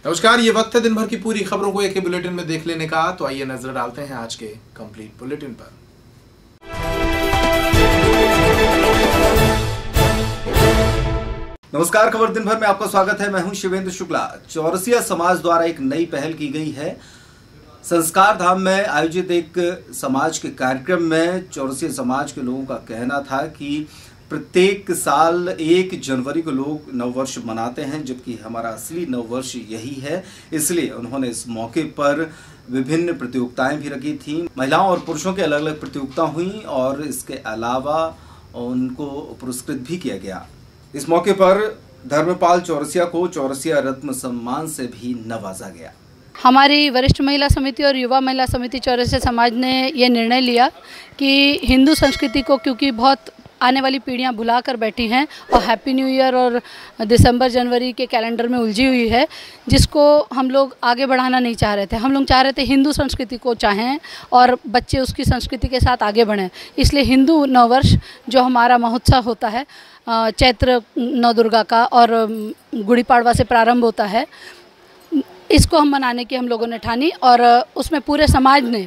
नमस्कार, ये वक्त है दिन भर की पूरी खबरों को एक ही बुलेटिन में देख लेने का। तो आइए नजर डालते हैं आज के कंप्लीट बुलेटिन पर। नमस्कार, खबर दिन भर में आपका स्वागत है। मैं हूं शिवेंद्र शुक्ला। चौरसिया समाज द्वारा एक नई पहल की गई है। संस्कार धाम में आयोजित एक समाज के कार्यक्रम में चौरसिया समाज के लोगों का कहना था कि प्रत्येक साल 1 जनवरी को लोग नववर्ष मनाते हैं, जबकि हमारा असली नववर्ष यही है। इसलिए उन्होंने इस मौके पर विभिन्न प्रतियोगिताएं भी रखी थी। महिलाओं और पुरुषों के अलग अलग प्रतियोगिता हुई और इसके अलावा उनको पुरस्कृत भी किया गया। इस मौके पर धर्मपाल चौरसिया को चौरसिया रत्न सम्मान से भी नवाजा गया। हमारी वरिष्ठ महिला समिति और युवा महिला समिति चौरसिया समाज ने ये निर्णय लिया कि हिंदू संस्कृति को, क्योंकि बहुत आने वाली पीढ़ियां भुला कर बैठी हैं और हैप्पी न्यू ईयर और दिसंबर जनवरी के कैलेंडर में उलझी हुई है, जिसको हम लोग आगे बढ़ाना नहीं चाह रहे थे। हम लोग चाह रहे थे हिंदू संस्कृति को चाहें और बच्चे उसकी संस्कृति के साथ आगे बढ़ें। इसलिए हिंदू नववर्ष जो हमारा महोत्सव होता है चैत्र नवदुर्गा का और गुड़ी पाड़वा से प्रारंभ होता है, इसको हम मनाने की हम लोगों ने ठानी और उसमें पूरे समाज ने,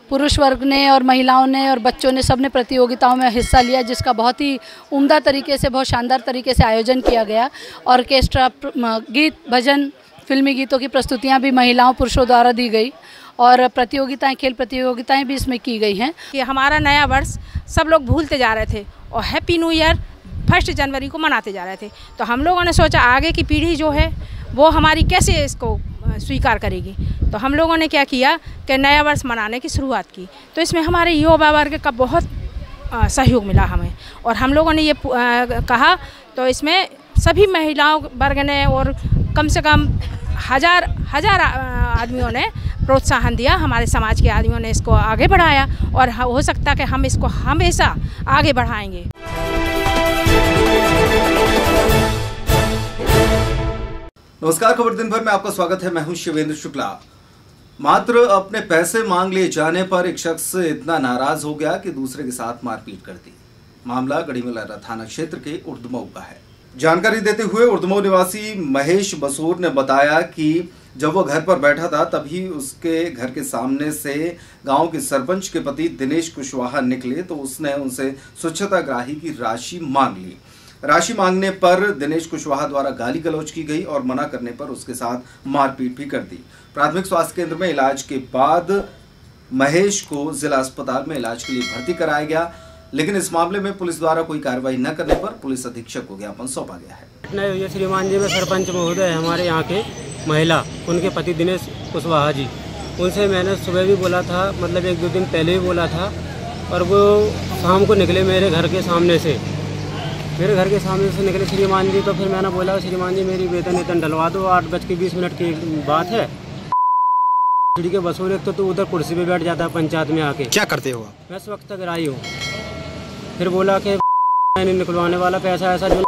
पुरुष वर्ग ने और महिलाओं ने और बच्चों ने, सबने प्रतियोगिताओं में हिस्सा लिया, जिसका बहुत ही उम्दा तरीके से, बहुत शानदार तरीके से आयोजन किया गया। ऑर्केस्ट्रा, गीत, भजन, फिल्मी गीतों की प्रस्तुतियां भी महिलाओं पुरुषों द्वारा दी गई और प्रतियोगिताएं, खेल प्रतियोगिताएं भी इसमें की गई हैं। कि हमारा नया वर्ष सब लोग भूलते जा रहे थे और हैप्पी न्यू ईयर 1 जनवरी को मनाते जा रहे थे। तो हम लोगों ने सोचा आगे की पीढ़ी जो है वो हमारी कैसे इसको स्वीकार करेगी। तो हम लोगों ने क्या किया कि नया वर्ष मनाने की शुरुआत की। तो इसमें हमारे युवा वर्ग का बहुत सहयोग मिला हमें और हम लोगों ने ये कहा, तो इसमें सभी महिलाओं वर्ग ने और कम से कम हजार आदमियों ने प्रोत्साहन दिया। हमारे समाज के आदमियों ने इसको आगे बढ़ाया और हो सकता है कि हम इसको हमेशा आगे बढ़ाएंगे। नमस्कार, खबर दिन भर में आपका स्वागत है। मैं हूं शिवेंद्र शुक्ला। मात्र अपने पैसे मांग लिए जाने पर एक शख्स इतना नाराज हो गया कि दूसरे के साथ मारपीट कर दी। मामला गढ़ीमलैरा थाना क्षेत्र के उर्दमऊ का है। जानकारी देते हुए उर्दमऊ निवासी महेश बसूर ने बताया कि जब वो घर पर बैठा था तभी उसके घर के सामने से गांव के सरपंच के पति दिनेश कुशवाहा निकले, तो उसने उनसे स्वच्छताग्राही की राशि मांग ली। राशि मांगने पर दिनेश कुशवाहा द्वारा गाली गलौज की गई और मना करने पर उसके साथ मारपीट भी कर दी। प्राथमिक स्वास्थ्य केंद्र में इलाज के बाद महेश को जिला अस्पताल में इलाज के लिए भर्ती कराया गया, लेकिन इस मामले में पुलिस द्वारा कोई कार्रवाई न करने पर पुलिस अधीक्षक को ज्ञापन सौंपा गया है। ये श्रीमान जी में सरपंच महोदय हमारे यहाँ के महिला, उनके पति दिनेश कुशवाहा जी, उनसे मैंने सुबह भी बोला था, मतलब 1-2 दिन पहले भी बोला था, और वो शाम को निकले मेरे घर के सामने से निकले श्रीमान जी। तो फिर मैंने बोला श्रीमान जी मेरी वेतन डलवा दो, 8:20 की बात है। सीढ़ी के बसूर एक तो उधर कुर्सी पे बैठ जाता है पंचायत में आके। क्या करते हो? मैं स्वच्छताग्राही हूँ। फिर बोला कि मैंने निकलवाने वाला पैसा ऐसा जो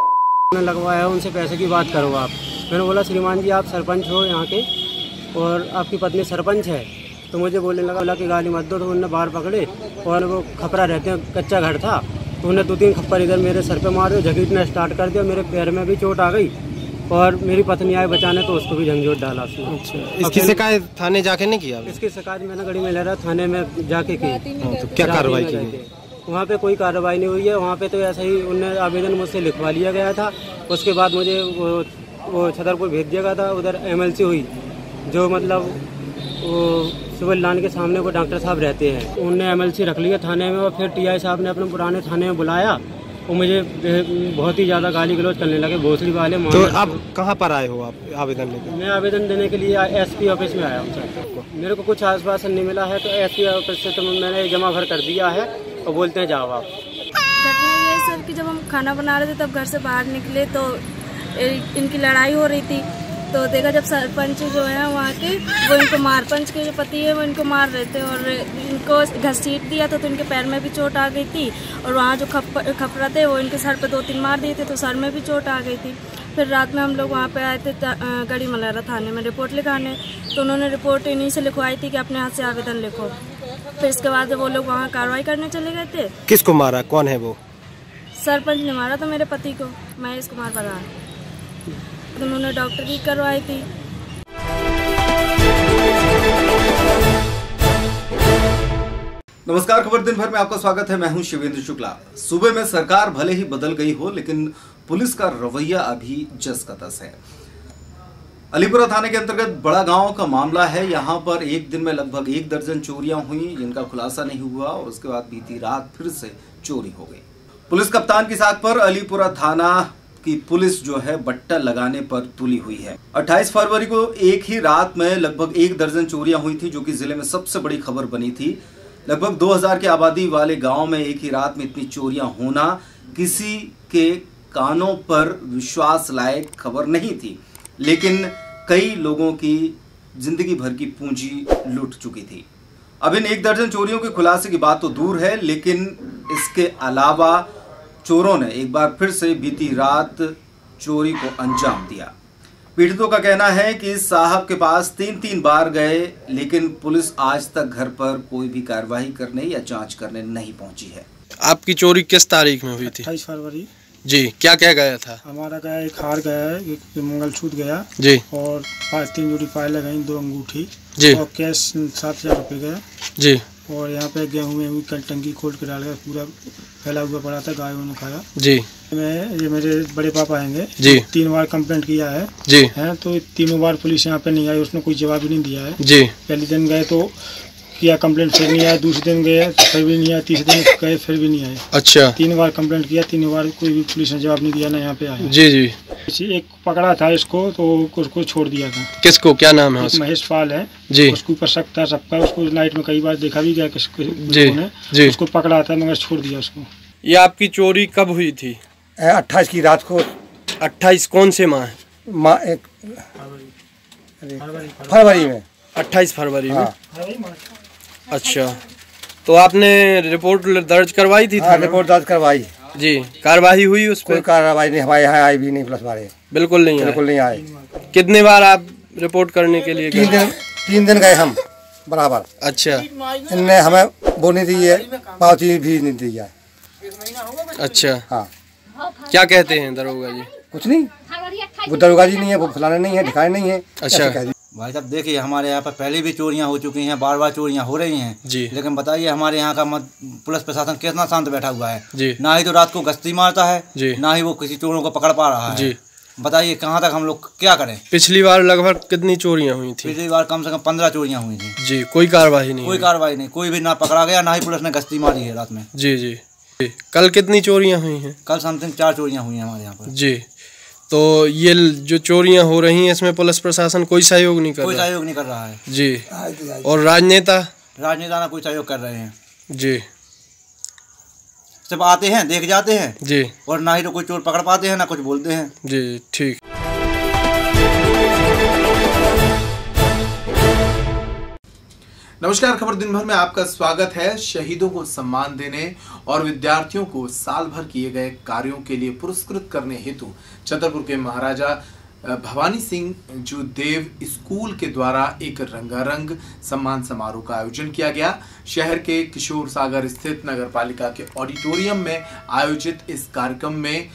लगवाया है उनसे पैसे की बात करो आप। मैंने बोला श्रीमान जी आप सरपंच हो यहाँ के और आपकी पत्नी सरपंच है, तो मुझे बोलने लगा कि गाली मत दो। तो उन्होंने बाहर पकड़े और वो खपरा रहते हैं, कच्चा घर था, तो उन्हें 2-3 खप्पर इधर मेरे सर पे मारे, झकीटना स्टार्ट कर दिया। मेरे पैर में भी चोट आ गई और मेरी पत्नी आई बचाने, तो उसको भी झंझोट डाला उसने। अच्छा, इसकी शिकायत थाने जाके नहीं किया? इसकी शिकायत मैंने गढ़ीमलैरा थाने में जाके की। तो क्या कार्रवाई की? वहाँ पे कोई कार्रवाई नहीं हुई है। वहाँ पे तो ऐसा ही उन्हें आवेदन मुझसे लिखवा लिया गया था। उसके बाद मुझे वो छतरपुर भेज दिया गया था। उधर MLC हुई, जो मतलब वो सिविल लाइन के सामने वो डॉक्टर साहब रहते हैं, उनने MLC रख लिया थाने में। और फिर TI साहब ने अपने पुराने थाने में बुलाया और मुझे बहुत ही ज़्यादा गाली गलौज करने लगे, भोसड़ी वाले। तो आप कहाँ पर आए हो आप आवेदन लेकर? मैं आवेदन देने के लिए SP ऑफिस में आया हूँ सर। मेरे को कुछ आश्वासन नहीं मिला है, तो SP ऑफिस से तो मैंने जमा भर कर दिया है और बोलते हैं जाओ आप। घटना ये है सर कि जब हम खाना बना रहे थे तब घर से बाहर निकले तो इनकी लड़ाई हो रही थी। तो देखा जब सरपंच जो है वहाँ के, वो इनको सरपंच के जो पति है वो इनको मार रहे थे और इनको घसीट दिया, तो इनके पैर में भी चोट आ गई थी। और वहाँ जो खपरा थे वो इनके सर पे 2-3 मार दिए थे, तो सर में भी चोट आ गई थी। फिर रात में हम लोग वहाँ पे आए थे गढ़ीमलैरा थाने में रिपोर्ट लिखाने, तो उन्होंने रिपोर्ट इन्हीं से लिखवाई थी कि अपने हाथ से आवेदन लिखो। फिर इसके बाद वो लोग वहाँ कार्रवाई करने चले गए थे। किसको मारा? कौन है वो? सरपंच ने मारा था मेरे पति को, महेश कुमार बरार। उन्होंने डॉक्टरी करवाई थी। नमस्कार, खबर दिन भर में आपका स्वागत है। मैं हूं शिवेंद्र शुक्ला। सूबे में सरकार भले ही बदल गई हो, लेकिन पुलिस का रवैया अभी जस का तस है। अलीपुरा थाने के अंतर्गत बड़ा गांव का मामला है। यहां पर एक दिन में लगभग 1 दर्जन चोरियां हुई, जिनका खुलासा नहीं हुआ और उसके बाद बीती रात फिर से चोरी हो गई। पुलिस कप्तान की साख पर अलीपुरा थाना की पुलिस जो है बट्टा लगाने पर तुली हुई है। 28 फरवरी को एक ही रात में लगभग 1 दर्जन चोरियां हुई थी, जो कि जिले में सबसे बड़ी खबर बनी थी। लगभग 2000 की आबादी वाले गांव में एक ही रात में इतनी चोरियां होना किसी के कानों पर विश्वास लायक खबर नहीं थी, लेकिन कई लोगों की जिंदगी भर की पूंजी लूट चुकी थी। अब इन 1 दर्जन चोरियों के खुलासे की बात तो दूर है, लेकिन इसके अलावा चोरों ने एक बार फिर से बीती रात चोरी को अंजाम दिया। पीड़ितों का कहना है कि साहब के पास 3 बार गए, लेकिन पुलिस आज तक घर पर कोई भी कार्रवाई करने या जांच करने नहीं पहुंची है। आपकी चोरी किस तारीख में हुई थी? 28 फरवरी जी। क्या क्या गया था? हमारा गया एक हार गया है, एक मंगलसूत्र गया जी, और 3 जोड़ी पायलें गई, 2 अंगूठी जी, और कैश 7000 रुपये गया जी। और यहाँ पे गेहूँ में टंकी खोल के डाल गया, पूरा फैला हुआ पड़ा था, गायों ने खाया जी। ये मेरे बड़े पापा आएंगे जी, 3 बार कंप्लेंट किया है जी, हैं तो 3 बार पुलिस यहाँ पे नहीं आई, उसने कोई जवाब ही नहीं दिया है जी। पहले दिन गए तो किया कंप्लेंट, फिर नहीं आया, दूसरे दिन गए फिर भी नहीं आया, तीसरे दिन गए फिर भी नहीं आए। अच्छा। 3 बार कंप्लेंट किया, 3 बार कोई भी पुलिस ने जवाब नहीं दिया, ना यहाँ पे आया जी जी। एक पकड़ा था इसको, तो उसको छोड़ दिया था। किसको? क्या नाम है? महेश पाल है जी। उसके ऊपर शक था सबका, उसको नाइट में कई बार देखा भी गया किसको जी। उसको पकड़ा था मगर छोड़ दिया उसको। ये आपकी चोरी कब हुई थी? 28 की रात को। 28 कौन से माह? फरवरी में। 28 फरवरी में। अच्छा, तो आपने रिपोर्ट दर्ज करवाई थी? हाँ, रिपोर्ट दर्ज करवाई जी। कार्रवाई हुई उस पर? कोई कार्रवाई नहीं, हमारे यहाँ आई भी नहीं पुलिस वाले, बिल्कुल नहीं आए। कितने बार आप रिपोर्ट करने के लिए? 3 दिन गए हम बराबर। अच्छा। इनने हमें वो नहीं दी है, पावती भी नहीं दी है। अच्छा हाँ। क्या कहते हैं दरोगा जी? कुछ नहीं, वो दरोगा जी नहीं है, वो फलाने नहीं है, ठिकाने नहीं है। अच्छा भाई साहब देखिए, हमारे यहाँ पर पहले भी चोरियाँ हो चुकी हैं, बार चोरियाँ हो रही हैं जी। लेकिन बताइए हमारे यहाँ का पुलिस प्रशासन कितना शांत बैठा हुआ है जी। ना ही तो रात को गश्ती मारता है जी, ना ही वो किसी चोरों को पकड़ पा रहा है जी। बताइए कहाँ तक हम लोग क्या करें। पिछली बार लगभग कितनी चोरियाँ हुई थी? पिछली बार कम से कम 15 चोरियाँ हुई थी जी। कोई कार्रवाई नहीं? कोई कार्रवाई नहीं, कोई भी ना पकड़ा गया, ना ही पुलिस ने गश्ती मारी है रात में जी जी। कल कितनी चोरियाँ हुई हैं? कल समथिंग 4 चोरियाँ हुई हैं हमारे यहाँ पर जी। तो ये जो चोरियां हो रही हैं, इसमें पुलिस प्रशासन कोई सहयोग नहीं कर रहा? कोई सहयोग नहीं कर रहा है जी। और राजनेता ना कोई सहयोग कर रहे हैं जी। सब आते हैं, देख जाते हैं जी, और ना ही तो कोई चोर पकड़ पाते हैं, ना कुछ बोलते हैं जी। ठीक। नमस्कार, खबर दिन भर में आपका स्वागत है। शहीदों को सम्मान देने और विद्यार्थियों को साल भर किए गए कार्यों के लिए पुरस्कृत करने हेतु छतरपुर के महाराजा भवानी सिंह जूदेव स्कूल के द्वारा एक रंगारंग सम्मान समारोह का आयोजन किया गया। शहर के किशोर सागर स्थित नगरपालिका के ऑडिटोरियम में आयोजित इस कार्यक्रम में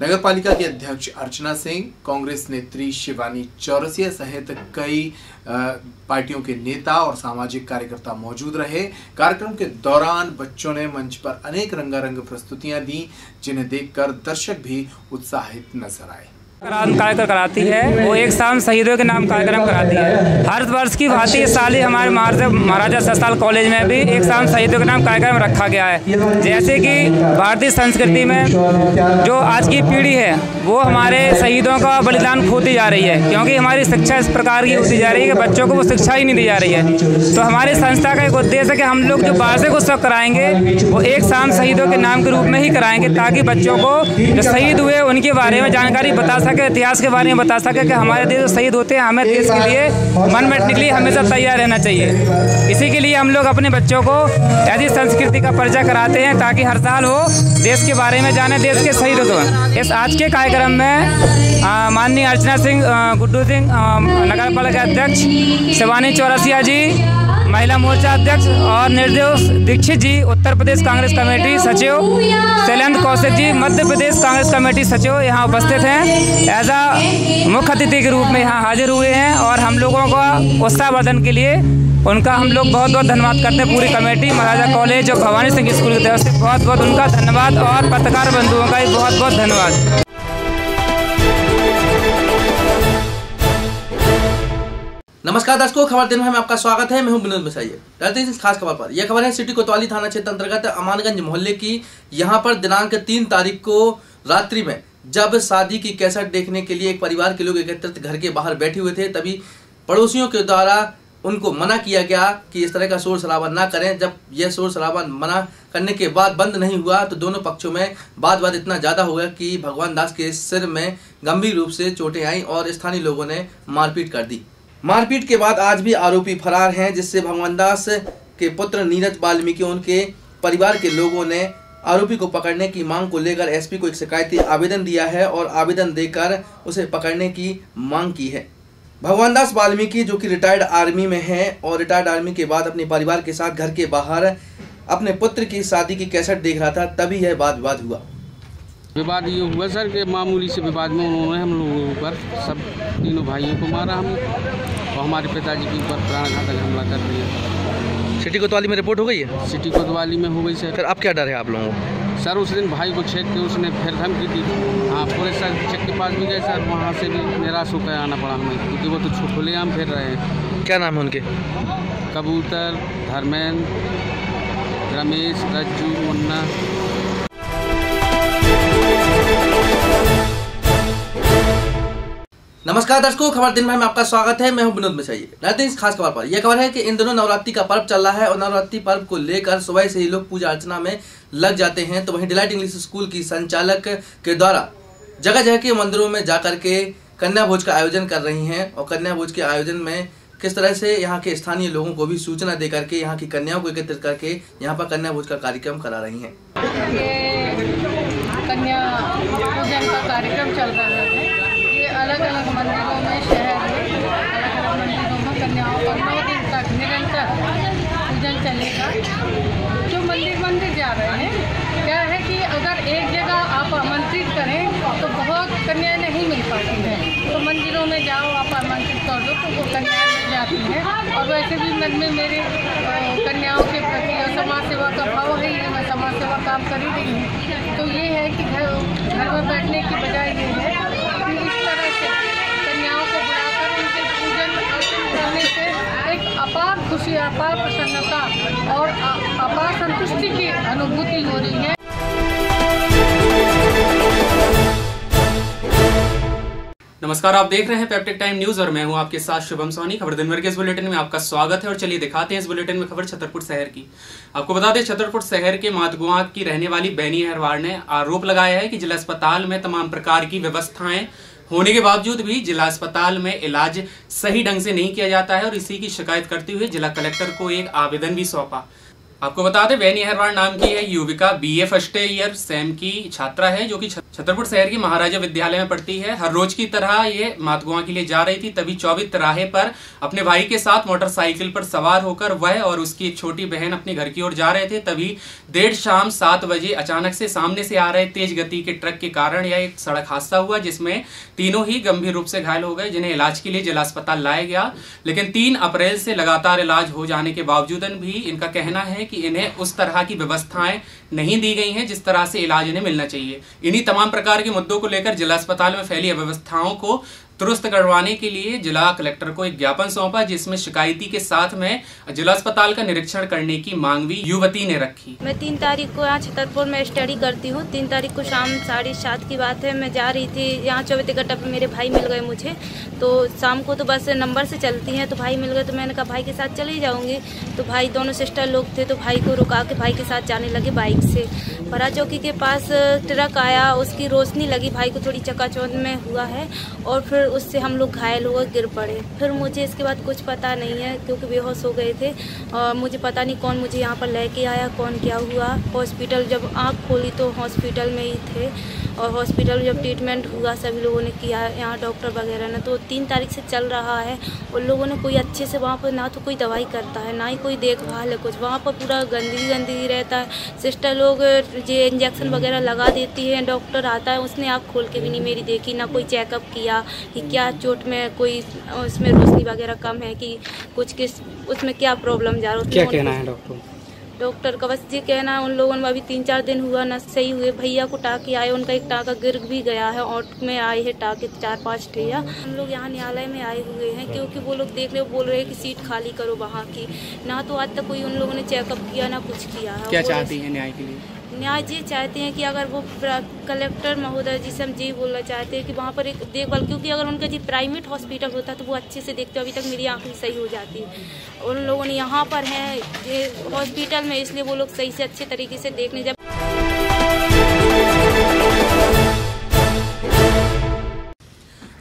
नगरपालिका की अध्यक्ष अर्चना सिंह, कांग्रेस नेत्री शिवानी चौरसिया सहित कई पार्टियों के नेता और सामाजिक कार्यकर्ता मौजूद रहे। कार्यक्रम के दौरान बच्चों ने मंच पर अनेक रंगारंग प्रस्तुतियां दी, जिन्हें देखकर दर्शक भी उत्साहित नजर आए। कार्यक्रम कराती है, वो एक शाम शहीदों के नाम कार्यक्रम कराती है। हर वर्ष की भांति इस साल ही हमारे महाराजा सस्ताल कॉलेज में भी एक शाम शहीदों के नाम कार्यक्रम रखा गया है। जैसे कि भारतीय संस्कृति में जो आज की पीढ़ी है वो हमारे शहीदों का बलिदान खोती जा रही है, क्योंकि हमारी शिक्षा इस प्रकार की होती जा रही है कि बच्चों को वो शिक्षा ही नहीं दी जा रही है। तो हमारी संस्था का एक उद्देश्य है कि हम लोग जो वार्षिक उत्सव कराएंगे वो एक शाम शहीदों के नाम के रूप में ही कराएंगे, ताकि बच्चों को जो शहीद हुए उनके बारे में जानकारी बता सके, इतिहास के बारे में बता सके कि हमारे देश जो शहीद होते हैं, हमें देश के लिए मन बैठने के लिए हमेशा तैयार रहना चाहिए। इसी के लिए हम लोग अपने बच्चों को ऐसी संस्कृति का परिचय कराते हैं ताकि हर साल वो देश के बारे में जाने, देश के शहीद को। इस आज के कार्यक्रम में माननीय अर्चना सिंह, गुड्डू सिंह, नगर पालिका अध्यक्ष शिवानी चौरसिया जी, महिला मोर्चा अध्यक्ष और निर्दोष दीक्षित जी उत्तर प्रदेश कांग्रेस कमेटी सचिव, शैलेंद्र कौशिक जी मध्य प्रदेश कांग्रेस कमेटी सचिव यहाँ उपस्थित हैं। एज अ मुख्य अतिथि के रूप में यहाँ हाजिर हुए हैं और हम लोगों का उत्साहवर्धन के लिए उनका हम लोग बहुत बहुत धन्यवाद करते हैं। पूरी कमेटी, महाराजा कॉलेज और भवानी सिंह स्कूल की तरफ से बहुत बहुत उनका धन्यवाद और पत्रकार बंधुओं का भी बहुत बहुत धन्यवाद। नमस्कार दर्शकों, खबर दिन में आपका स्वागत है। मैं हूं विनोद मिसाइये। रहते हैं इस खास खबर पर। यह खबर है सिटी कोतवाली थाना क्षेत्र अंतर्गत अमानगंज मोहल्ले की। यहां पर दिनांक 3 तारीख को रात्रि में जब शादी की कैसेट देखने के लिए एक परिवार के लोग एकत्रित घर के बाहर बैठे हुए थे, तभी पड़ोसियों के द्वारा उनको मना किया गया कि इस तरह का शोर शराबा ना करें। जब यह शोर शराबा मना करने के बाद बंद नहीं हुआ तो दोनों पक्षों में वाद इतना ज्यादा हो गया कि भगवान दास के सिर में गंभीर रूप से चोटें आई और स्थानीय लोगों ने मारपीट कर दी। मारपीट के बाद आज भी आरोपी फरार हैं, जिससे भगवान दास के पुत्र नीरज वाल्मीकि उनके परिवार के लोगों ने आरोपी को पकड़ने की मांग को लेकर एसपी को एक शिकायती आवेदन दिया है और आवेदन देकर उसे पकड़ने की मांग की है। भगवान दास वाल्मीकि जो कि रिटायर्ड आर्मी में है और रिटायर्ड आर्मी के बाद अपने परिवार के साथ घर के बाहर अपने पुत्र की शादी की कैसेट देख रहा था, तभी यह वाद विवाद हुआ। विवाद ये हुआ सर कि मामूली से विवाद में उन्होंने हम लोगों पर सब तीनों भाइयों को मारा हम और हमारे पिताजी के ऊपर प्राणघातक हमला कर दिया। सिटी कोतवाली में रिपोर्ट हो गई है? सिटी कोतवाली में हो गई सर। फिर अब क्या डर है आप लोगों को? सर उस दिन भाई को छेक के उसने फिर धमकी दी। हाँ, पुलिस अधीक्षक के पास भी गए सर, वहाँ से भी निराश होकर आना पड़ा हमें, क्योंकि वो तो खुलेआम फिर रहे हैं। क्या नाम है उनके? कबूतर, धर्मेंद्र, रमेश, रज्जू, मुन्ना। नमस्कार दर्शकों, खबर दिन में आपका स्वागत है। मैं हूं विनोद मिसाइये। रहते हैं इस खास खबर पर। यह खबर है कि इन दिनों नवरात्रि का पर्व चल रहा है और नवरात्रि पर्व को लेकर सुबह से ही लोग पूजा अर्चना में लग जाते हैं। तो वहीं डिलाइट इंग्लिश स्कूल की संचालक के द्वारा जगह जगह के मंदिरों में जाकर के कन्या भोज का आयोजन कर रही हैं और कन्या भोज के आयोजन में किस तरह से यहाँ के स्थानीय लोगों को भी सूचना दे करके यहाँ की कन्याओं को एकत्रित करके यहाँ पर कन्या भोज का कार्यक्रम करा रही हैं। कन्या पूजन का कार्यक्रम चल रहा है। अलग अलग मंदिरों में, शहर में अलग अलग मंदिरों में कन्याओं का 9 दिन तक निरंतर पूजन चलेगा। जो मंदिर जा रहे हैं, क्या है कि अगर एक जगह आप आमंत्रित करें तो बहुत कन्याएं नहीं मिल पाती हैं, तो मंदिरों में जाओ, आप आमंत्रित कर दो तो वो कन्याएं मिल जाती हैं। और वैसे भी मन में मेरे कन्याओं के प्रति समाज सेवा का भाव है, मैं समाज सेवा काम कर ही रही हूँ। तो ये है कि घर में बैठने की बजाय ये है इस तरह से कन्याओं को बुलाकर उनके पूजन अर्चन करने से एक अपार खुशी, अपार प्रसन्नता और अपार संतुष्टि की अनुभूति हो रही है। नमस्कार, आप देख रहे हैं पेप्टिक टाइम न्यूज और मैं हूं आपके साथ शुभम सोनी। खबर दिन भर के इस बुलेटिन में आपका स्वागत है और चलिए दिखाते हैं इस बुलेटिन में खबर छतरपुर शहर की। आपको बता दें, छतरपुर शहर के मातगुआ की रहने वाली बैनी अहरवार ने आरोप लगाया है कि जिला अस्पताल में तमाम प्रकार की व्यवस्थाएं होने के बावजूद भी जिला अस्पताल में इलाज सही ढंग से नहीं किया जाता है और इसी की शिकायत करते हुए जिला कलेक्टर को एक आवेदन भी सौंपा। आपको बता दें, बैनी अहरवार नाम की है Yuvika BA first year Sam की छात्रा है जो कि छतरपुर शहर की महाराजा विद्यालय में पढ़ती है। हर रोज की तरह ये मातगुआ के लिए जा रही थी, तभी 24 तिराहे पर अपने भाई के साथ मोटरसाइकिल पर सवार होकर वह और उसकी एक छोटी बहन अपने घर की ओर जा रहे थे। तभी देर शाम 7 बजे अचानक से सामने से आ रहे तेज गति के ट्रक के कारण यह एक सड़क हादसा हुआ, जिसमें तीनों ही गंभीर रूप से घायल हो गए, जिन्हें इलाज के लिए जिला अस्पताल लाया गया। लेकिन 3 अप्रैल से लगातार इलाज हो जाने के बावजूद भी इनका कहना है कि इन्हें उस तरह की व्यवस्थाएं नहीं दी गई हैं जिस तरह से इलाज इन्हें मिलना चाहिए। इन्हीं तमाम प्रकार के मुद्दों को लेकर जिला अस्पताल में फैली अव्यवस्थाओं को दुरुस्त करवाने के लिए जिला कलेक्टर को एक ज्ञापन सौंपा, जिसमें शिकायती के साथ में जिला अस्पताल का निरीक्षण करने की मांग भी युवती ने रखी। मैं 3 तारीख को यहाँ छतरपुर में स्टडी करती हूँ। 3 तारीख को शाम 7:30 की बात है, मैं जा रही थी यहाँ 24 गट्टा पे मेरे भाई मिल गए मुझे। तो शाम को तो बस नंबर से चलती हैं, तो भाई मिल गए तो मैंने कहा भाई के साथ चली जाऊँगी। तो भाई दोनों सिस्टर लोग थे तो भाई को रुका के भाई के साथ जाने लगे बाइक से। बड़ा चौकी के पास ट्रक आया, उसकी रोशनी लगी, भाई को थोड़ी चकाचौंध में हुआ है और फिर उससे हम लोग घायल हुए, गिर पड़े। फिर मुझे इसके बाद कुछ पता नहीं है क्योंकि बेहोश हो गए थे और मुझे पता नहीं कौन मुझे यहाँ पर लेके आया, कौन क्या हुआ। हॉस्पिटल जब आँख खोली तो हॉस्पिटल में ही थे और हॉस्पिटल जब ट्रीटमेंट हुआ सभी लोगों ने किया, यहाँ डॉक्टर वगैरह ने। तो 3 तारीख से चल रहा है। उन लोगों ने कोई अच्छे से वहाँ पर ना तो कोई दवाई करता है, ना ही कोई देखभाल है कुछ। वहाँ पर पूरा गंदगी रहता है। सिस्टर लोग ये इंजेक्शन वगैरह लगा देती है, डॉक्टर आता है, उसने आँख खोल के भी नहीं मेरी देखी, ना कोई चेकअप किया कि क्या चोट में कोई उसमें रोशनी वगैरह कम है कि कुछ किस उसमें क्या प्रॉब्लम जा रहा है। क्या कहना है डॉक्टर का बस ये कहना है, उन लोगों में अभी 3-4 दिन हुआ ना सही हुए। भैया को टाँके आए, उनका एक टाँका गिर भी गया है और में आए हैं टाँके 4-5 ठेया। हम लोग यहाँ न्यायालय में आए हुए हैं क्योंकि वो लोग देख रहे बोल रहे हैं कि सीट खाली करो वहाँ की। ना तो आज तक कोई उन लोगों ने चेकअप किया ना कुछ किया है। क्या चाहती हैं न्याय के लिए? न्याय जी चाहते हैं कि अगर वो कलेक्टर महोदय जी से हम जी बोलना चाहते हैं कि वहाँ पर एक देखभाल, क्योंकि अगर उनका जी प्राइवेट हॉस्पिटल होता तो वो अच्छे से देखते। अभी तक मेरी आँख भी सही हो जाती। उन लोगों ने यहाँ पर हैं ये हॉस्पिटल में, इसलिए वो लोग सही से अच्छे तरीके से देखने जब।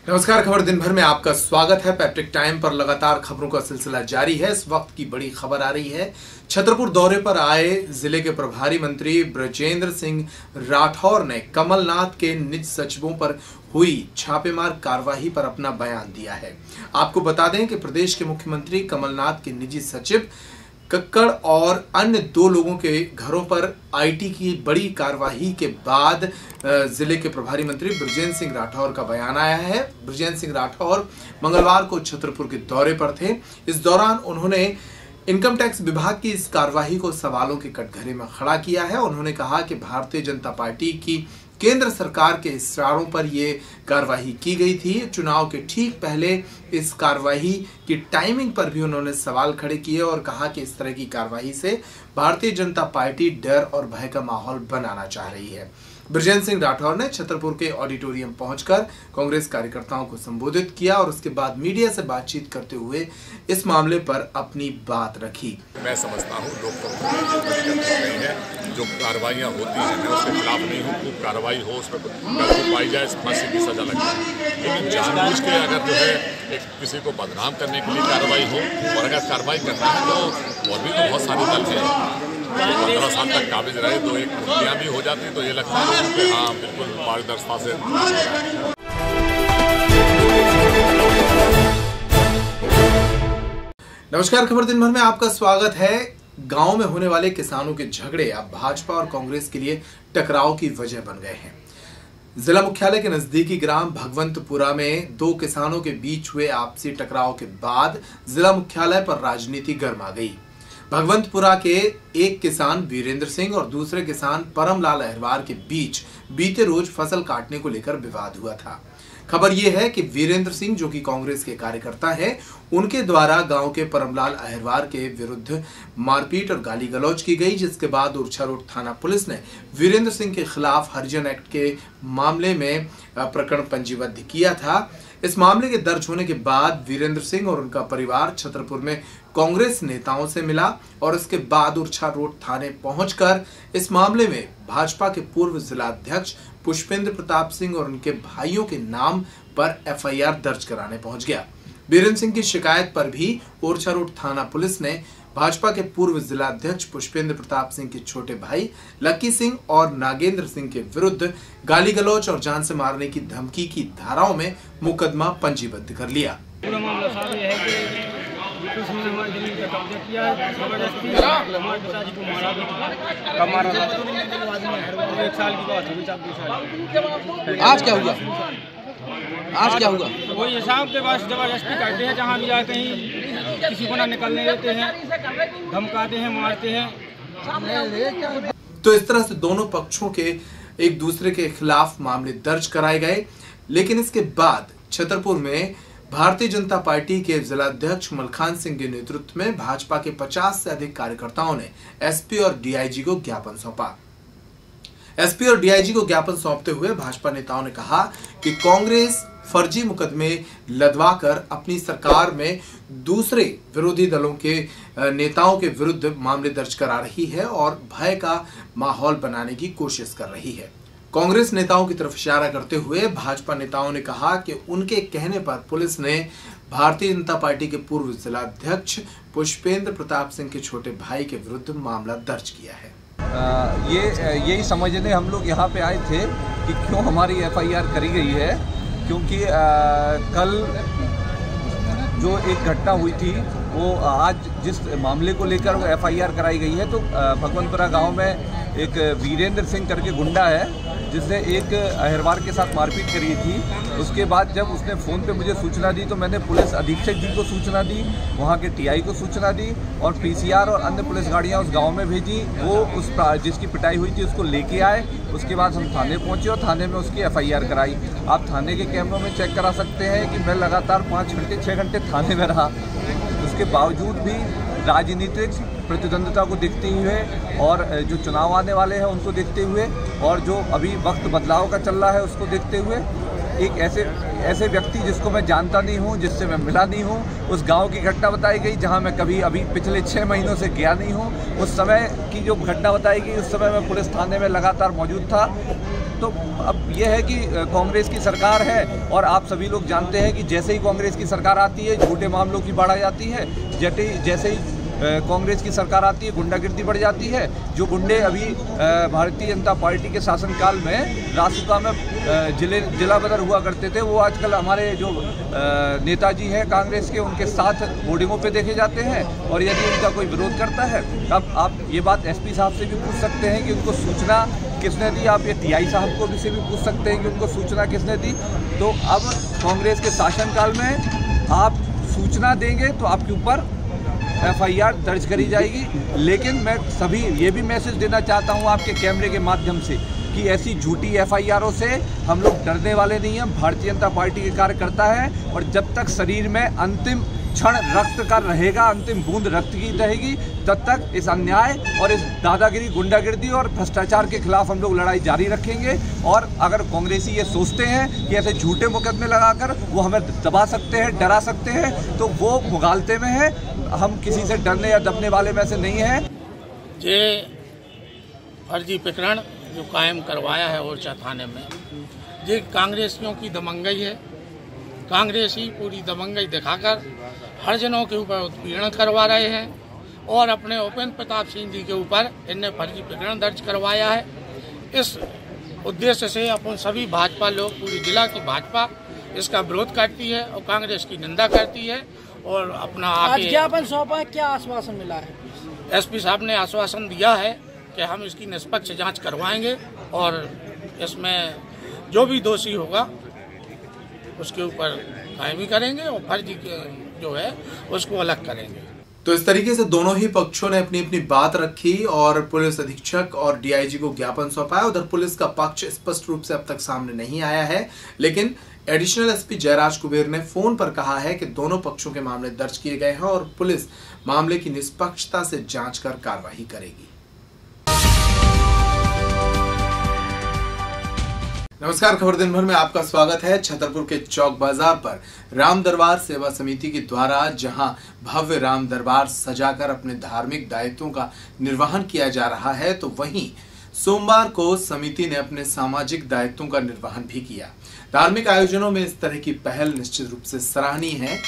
नमस्कार, खबर दिन भर में आपका स्वागत है। पैप्टिक टाइम पर लगातार खबरों का सिलसिला जारी है। इस वक्त की बड़ी खबर आ रही है। छतरपुर दौरे पर आए जिले के प्रभारी मंत्री बृजेंद्र सिंह राठौर ने कमलनाथ के निज सचिवों पर हुई छापेमार कार्रवाई पर अपना बयान दिया है। आपको बता दें कि प्रदेश के मुख्यमंत्री कमलनाथ के निजी सचिव कक्कड़ और अन्य 2 लोगों के घरों पर आईटी की बड़ी कार्रवाई के बाद जिले के प्रभारी मंत्री बृजेंद्र सिंह राठौर का बयान आया है। बृजेंद्र सिंह राठौर मंगलवार को छतरपुर के दौरे पर थे। इस दौरान उन्होंने इनकम टैक्स विभाग की इस कार्रवाई को सवालों के कटघरे में खड़ा किया है। उन्होंने कहा कि भारतीय जनता पार्टी की केंद्र सरकार के इशारों पर यह कार्रवाई की गई थी। चुनाव के ठीक पहले इस कार्रवाई की टाइमिंग पर भी उन्होंने सवाल खड़े किए और कहा कि इस तरह की कार्रवाई से भारतीय जनता पार्टी डर और भय का माहौल बनाना चाह रही है। बृजेंद्र सिंह राठौर ने छतरपुर के ऑडिटोरियम पहुंचकर कांग्रेस कार्यकर्ताओं को संबोधित किया और उसके बाद मीडिया से बातचीत करते हुए इस मामले पर अपनी बात रखी। मैं समझता हूँ लोकतंत्र नहीं है, जो कार्रवाइयाँ होती हैं मैं उसके खिलाफ नहीं हूँ। खूब कार्रवाई हो, उसमें गलती पाई जाए, फांसी की सजा लगे, लेकिन जानबूझ के अगर जो है एक किसी को बदनाम करने के लिए कार्रवाई हो और अगर कार्रवाई करना है तो और भी तो बहुत सारे दल हैं 15 साल तक काबिज रहे तो एक मुक्तियाँ भी हो जाती तो ये लगता है कि हाँ बिल्कुल पारदर्शिता से। नमस्कार, खबर दिन भर में आपका स्वागत है। गांव में होने वाले किसानों के झगड़े अब भाजपा और कांग्रेस के लिए टकराव की वजह बन गए हैं। जिला मुख्यालय के नजदीकी ग्राम भगवंतपुरा में 2 किसानों के बीच हुए आपसी टकराव के बाद जिला मुख्यालय पर राजनीति गर्म आ गई। भगवंतपुरा के एक किसान वीरेंद्र सिंह और दूसरे किसान परमलाल अहिरवार के बीच बीते रोज फसल काटने को लेकर विवाद हुआ था। खबर यह है कि वीरेंद्र सिंह, जो कि कांग्रेस के कार्यकर्ता हैं, उनके द्वारा गांव के परमलाल अहिरवार के विरुद्ध मारपीट और गाली गलौज की गई, जिसके बाद उर्छा रोड थाना पुलिस ने वीरेंद्र सिंह के खिलाफ हरिजन एक्ट के मामले में प्रकरण पंजीबद्ध किया था। इस मामले के दर्ज होने के बाद वीरेंद्र सिंह और उनका परिवार छतरपुर में कांग्रेस नेताओं से मिला और इसके बाद उर्छा रोड थाने पहुंचकर इस मामले में भाजपा के पूर्व जिलाध्यक्ष पुष्पेंद्र प्रताप सिंह और उनके भाइयों के नाम पर एफआईआर दर्ज कराने पहुंच गया। वीरेंद्र सिंह की शिकायत पर भी ओरछा रोड थाना पुलिस ने भाजपा के पूर्व जिलाध्यक्ष पुष्पेंद्र प्रताप सिंह के छोटे भाई लक्की सिंह और नागेंद्र सिंह के विरुद्ध गाली गलौज और जान से मारने की धमकी की धाराओं में मुकदमा पंजीबद्ध कर लिया। पूरा मामला साहब यह है कि उसने हमारी जमीन का कब्जा किया है, जबरदस्ती हमारे पिताजी को मारा भी था। कब मारा था? 1 साल की बात है, 2 साल। आज क्या हुआ? आज क्या हुआ? वही हिसाब के पास जबरदस्ती करते हैं, जहाँ भी जाए कहीं किसी को ना निकलने देते हैं, धमकाते हैं, मारते हैं। तो इस तरह से दोनों पक्षों के एक दूसरे के खिलाफ मामले दर्ज कराए गए, लेकिन इसके बाद छतरपुर में भारतीय जनता पार्टी के जिलाध्यक्ष मलखान सिंह के नेतृत्व में भाजपा के 50 से अधिक कार्यकर्ताओं ने एसपी और डीआईजी को ज्ञापन सौंपा। एसपी और डीआईजी को ज्ञापन सौंपते हुए भाजपा नेताओं ने कहा कि कांग्रेस फर्जी मुकदमे लदवाकर अपनी सरकार में दूसरे विरोधी दलों के नेताओं के विरुद्ध मामले दर्ज करा रही है और भय का माहौल बनाने की कोशिश कर रही है। कांग्रेस नेताओं की तरफ इशारा करते हुए भाजपा नेताओं ने कहा कि उनके कहने पर पुलिस ने भारतीय जनता पार्टी के पूर्व जिलाध्यक्ष पुष्पेंद्र प्रताप सिंह के छोटे भाई के विरुद्ध मामला दर्ज किया है। यही समझने हम लोग यहाँ पे आए थे कि क्यों हमारी एफआईआर करी गई है, क्योंकि कल जो एक घटना हुई थी वो आज जिस मामले को लेकर वो एफआईआर कराई गई है, तो भगवंतपुरा गांव में एक वीरेंद्र सिंह करके गुंडा है जिसने एक अहिरवार के साथ मारपीट करी थी। उसके बाद जब उसने फ़ोन पे मुझे सूचना दी तो मैंने पुलिस अधीक्षक जी को सूचना दी, वहाँ के टीआई को सूचना दी और पीसीआर और अन्य पुलिस गाड़ियाँ उस गांव में भेजी। वो उस जिसकी पिटाई हुई थी उसको लेके आए। उसके बाद हम थाने पहुँचे और थाने में उसकी एफआईआर कराई। आप थाने के कैमरों में चेक करा सकते हैं कि मैं लगातार 5 घंटे 6 घंटे थाने में रहा। उसके बावजूद भी राजनीतिक प्रतिद्वंद्विता को देखते हुए और जो चुनाव आने वाले हैं उनको देखते हुए और जो अभी वक्त बदलाव का चल रहा है उसको देखते हुए एक ऐसे व्यक्ति जिसको मैं जानता नहीं हूं, जिससे मैं मिला नहीं हूं, उस गांव की घटना बताई गई जहां मैं कभी अभी पिछले 6 महीनों से गया नहीं हूं। उस समय की जो घटना बताई गई उस समय मैं पुलिस थाने में लगातार मौजूद था। तो अब यह है कि कांग्रेस की सरकार है और आप सभी लोग जानते हैं कि जैसे ही कांग्रेस की सरकार आती है झूठे मामलों की बाढ़ आ जाती है। जैसे ही कांग्रेस की सरकार आती है गुंडागिर्दी बढ़ जाती है। जो गुंडे अभी भारतीय जनता पार्टी के शासनकाल में रासुका में जिला बदर हुआ करते थे, वो आजकल हमारे जो नेताजी हैं कांग्रेस के उनके साथ होर्डिंगों पे देखे जाते हैं। और यदि उनका कोई विरोध करता है तब आप ये बात एसपी साहब से भी पूछ सकते हैं कि उनको सूचना किसने दी। आप ये टीआई साहब को भी से भी पूछ सकते हैं कि उनको सूचना किसने दी। तो अब कांग्रेस के शासनकाल में आप सूचना देंगे तो आपके ऊपर एफआईआर दर्ज करी जाएगी। लेकिन मैं सभी ये भी मैसेज देना चाहता हूँ आपके कैमरे के माध्यम से कि ऐसी झूठी एफआईआरों से हम लोग डरने वाले नहीं हैं। भारतीय जनता पार्टी के कार्यकर्ता है और जब तक शरीर में अंतिम क्षण रक्त का रहेगा, अंतिम बूंद रक्त की रहेगी, तब तक इस अन्याय और इस दादागिरी, गुंडागिर्दी और भ्रष्टाचार के खिलाफ हम लोग लड़ाई जारी रखेंगे। और अगर कांग्रेसी ये सोचते हैं कि ऐसे झूठे मुकदमे लगाकर वो हमें दबा सकते हैं, डरा सकते हैं, तो वो मुगालते में है। हम किसी से डरने या दबने वाले में से नहीं हैं। ये फर्जी प्रकरण जो कायम करवाया है ओरछा थाने में, ये कांग्रेसियों की दमंगई है। कांग्रेसी पूरी दमंगई दिखाकर हर जनों के ऊपर उत्पीड़न करवा रहे हैं और अपने उपेंद्र प्रताप सिंह जी के ऊपर इनने फर्जी प्रकरण दर्ज करवाया है। इस उद्देश्य से अपन सभी भाजपा लोग, पूरी जिला की भाजपा इसका विरोध करती है और कांग्रेस की निंदा करती है। और अपना आज ज्ञापन सौंपा, क्या आश्वासन मिला है? एसपी साहब ने आश्वासन दिया है कि हम इसकी निष्पक्ष जांच करवाएंगे और इसमें जो भी दोषी होगा उसके ऊपर कायमी करेंगे और फर्जी जो है उसको अलग करेंगे। तो इस तरीके से दोनों ही पक्षों ने अपनी अपनी बात रखी और पुलिस अधीक्षक और डीआईजी को ज्ञापन सौंपा है। उधर पुलिस का पक्ष स्पष्ट रूप से अब तक सामने नहीं आया है, लेकिन एडिशनल एसपी जयराज कुबेर ने फोन पर कहा है कि दोनों पक्षों के मामले दर्ज किए गए हैं और पुलिस मामले की निष्पक्षता से जांच कर कार्रवाई करेगी। नमस्कार, खबर दिन भर में आपका स्वागत है। छतरपुर के चौक बाजार पर राम दरबार सेवा समिति के द्वारा जहां भव्य राम दरबार सजाकर अपने धार्मिक दायित्वों का निर्वहन किया जा रहा है, तो वहीं सोमवार को समिति ने अपने सामाजिक दायित्वों का निर्वहन भी किया। धार्मिक आयोजनों में इस तरह की पहल निश्चित रूप से सराहनीय है।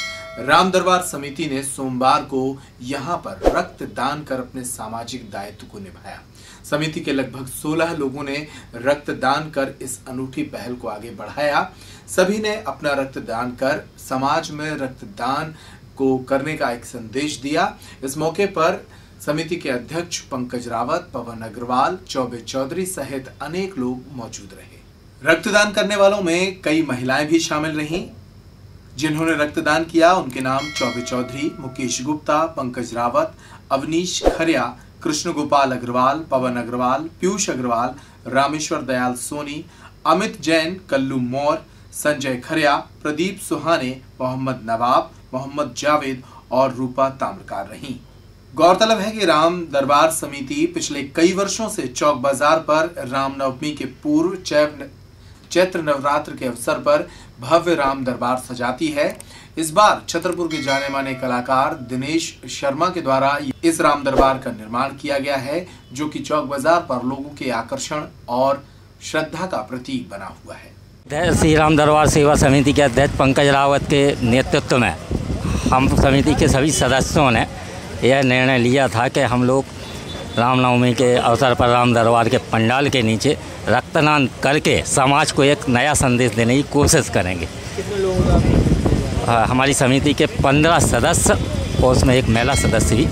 राम दरबार समिति ने सोमवार को यहां पर रक्तदान कर अपने सामाजिक दायित्व को निभाया। समिति के लगभग 16 लोगों ने रक्तदान कर इस अनूठी पहल को आगे बढ़ाया। सभी ने अपना रक्तदान कर समाज में रक्तदान को करने का एक संदेश दिया। इस मौके पर समिति के अध्यक्ष पंकज रावत, पवन अग्रवाल, चौबे चौधरी सहित अनेक लोग मौजूद रहे। रक्तदान करने वालों में कई महिलाएं भी शामिल रहीं। जिन्होंने रक्तदान किया उनके नाम चौबे चौधरी, मुकेश गुप्ता, पंकज रावत, अवनीश खरिया, कृष्ण गोपाल अग्रवाल, पवन अग्रवाल, पीयूष अग्रवाल, रामेश्वर दयाल सोनी, अमित जैन, कल्लू मौर, संजय खरिया, प्रदीप सुहाने, मोहम्मद नवाब, मोहम्मद जावेद और रूपा ताम्रकार रहीं। गौरतलब है कि राम दरबार समिति पिछले कई वर्षों से चौक बाजार पर रामनवमी के पूर्व चैत्र नवरात्र के अवसर पर भव्य राम दरबार सजाती है। इस बार छतरपुर के जाने माने कलाकार दिनेश शर्मा के द्वारा इस राम दरबार का निर्माण किया गया है, जो कि चौक बाजार पर लोगों के आकर्षण और श्रद्धा का प्रतीक बना हुआ है। श्री राम दरबार सेवा समिति के अध्यक्ष पंकज रावत के नेतृत्व में हम समिति के सभी सदस्यों ने यह निर्णय लिया था कि हम लोग रामनवमी के अवसर पर राम दरबार के पंडाल के नीचे रक्तदान करके समाज को एक नया संदेश देने की कोशिश करेंगे। कितने लोगों का? हमारी समिति के 15 सदस्य और उसमें एक महिला सदस्य भी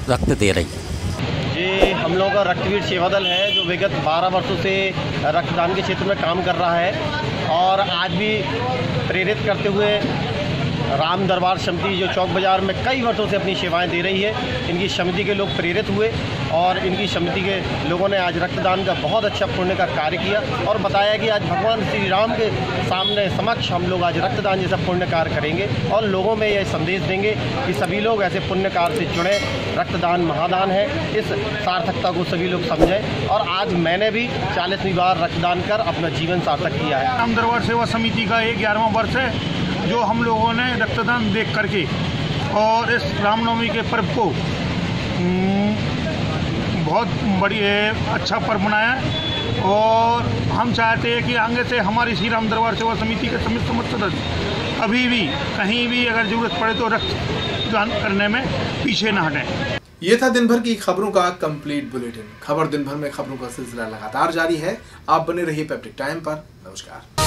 रक्त दे रही है। ये हम लोगों का रक्तवीर सेवा दल है जो विगत 12 वर्षों से रक्तदान के क्षेत्र में काम कर रहा है और आज भी प्रेरित करते हुए राम दरबार समिति जो चौक बाज़ार में कई वर्षों से अपनी सेवाएं दे रही है, इनकी समिति के लोग प्रेरित हुए और इनकी समिति के लोगों ने आज रक्तदान का बहुत अच्छा पुण्य का कार्य किया और बताया कि आज भगवान श्री राम के सामने समक्ष हम लोग आज रक्तदान जैसा पुण्य कार्य करेंगे और लोगों में यह संदेश देंगे कि सभी लोग ऐसे पुण्य कार्य से जुड़े। रक्तदान महादान है, इस सार्थकता को सभी लोग समझें और आज मैंने भी 40वीं बार रक्तदान कर अपना जीवन सार्थक किया है। राम दरबार सेवा समिति का 11वां वर्ष है जो हम लोगों ने रक्तदान देख करके और इस रामनवमी के पर्व को बहुत बड़ी अच्छा पर्व मनाया और हम चाहते हैं कि आगे से हमारी श्री राम दरबार सेवा समिति के समस्त सदस्य अभी भी कहीं भी अगर जरूरत पड़े तो रक्तदान करने में पीछे न हटें। ये था दिन भर की खबरों का कंप्लीट बुलेटिन। खबर दिन भर में खबरों का सिलसिला लगातार जारी है। आप बने रहिए पेप्टिक टाइम पर। नमस्कार।